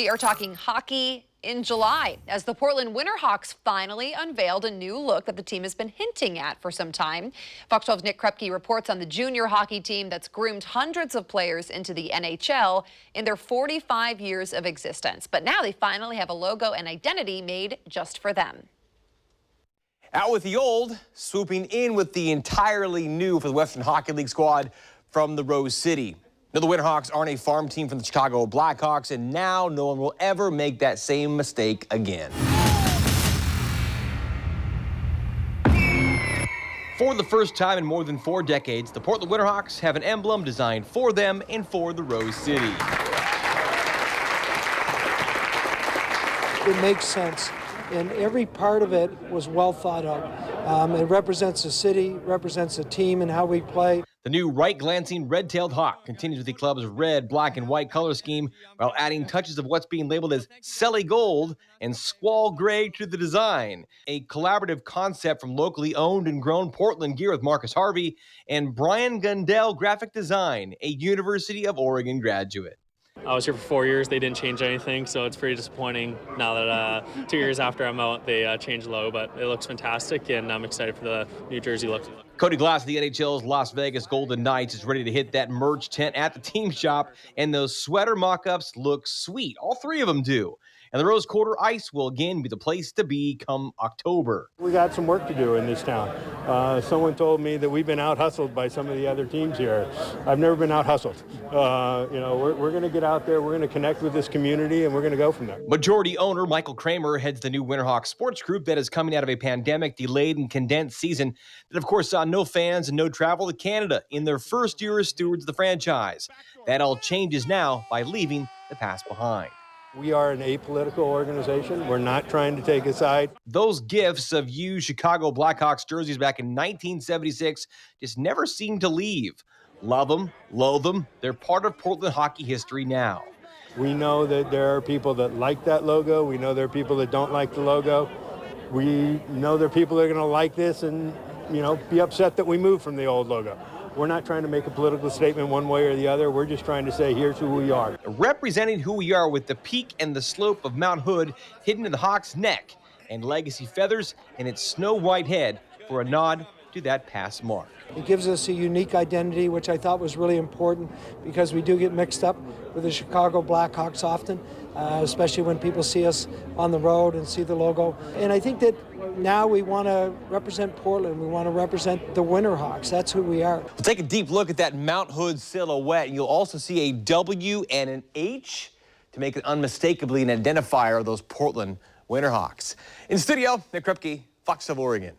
We are talking hockey in July as the Portland Winterhawks finally unveiled a new look that the team has been hinting at for some time. Fox 12's Nick Krupke reports on the junior hockey team that's groomed hundreds of players into the NHL in their 45 years of existence. But now they finally have a logo and identity made just for them. Out with the old, swooping in with the entirely new for the Western Hockey League squad from the Rose City. Now, the Winterhawks aren't a farm team from the Chicago Blackhawks, and now no one will ever make that same mistake again. For the first time in more than 4 decades, the Portland Winterhawks have an emblem designed for them and for the Rose City. It makes sense, and every part of it was well thought out. It represents the city, represents the team and how we play. The new right-glancing red-tailed hawk continues with the club's red, black, and white color scheme while adding touches of what's being labeled as Selly Gold and Squall Gray to the design. A collaborative concept from locally owned and grown Portland gear with Marcus Harvey and Brian Gundell Graphic Design, a University of Oregon graduate. I was here for 4 years. They didn't change anything, so it's pretty disappointing now that 2 years after I'm out, they changed the logo, but it looks fantastic, and I'm excited for the New Jersey look. Cody Glass of the NHL's Las Vegas Golden Knights is ready to hit that merch tent at the team shop, and those sweater mock-ups look sweet. All 3 of them do. And the Rose Quarter Ice will again be the place to be come October. We got some work to do in this town. Someone told me that we've been out-hustled by some of the other teams here. I've never been out-hustled. We're going to get out there, we're going to connect with this community, and we're going to go from there. Majority owner Michael Kramer heads the new Winterhawks sports group that is coming out of a pandemic, delayed and condensed season that, of course, saw no fans and no travel to Canada in their first year as stewards of the franchise. That all changes now by leaving the past behind. We are an apolitical organization. We're not trying to take a side. Those gifts of used Chicago Blackhawks jerseys back in 1976 just never seem to leave. Love them, loathe them. They're part of Portland hockey history now. We know that there are people that like that logo. We know there are people that don't like the logo. We know there are people that are going to like this and, be upset that we moved from the old logo. We're not trying to make a political statement one way or the other. We're just trying to say, here's who we are. Representing who we are with the peak and the slope of Mount Hood hidden in the Hawk's neck and legacy feathers in its snow-white head for a nod to that past mark. It gives us a unique identity, which I thought was really important because we do get mixed up with the Chicago Blackhawks often, especially when people see us on the road and see the logo. And I think that now we want to represent Portland. We want to represent the Winterhawks. That's who we are. We'll take a deep look at that Mount Hood silhouette, and you'll also see a W and an H to make it unmistakably an identifier of those Portland Winterhawks. In studio, Nick Krupke, Fox 12 Oregon.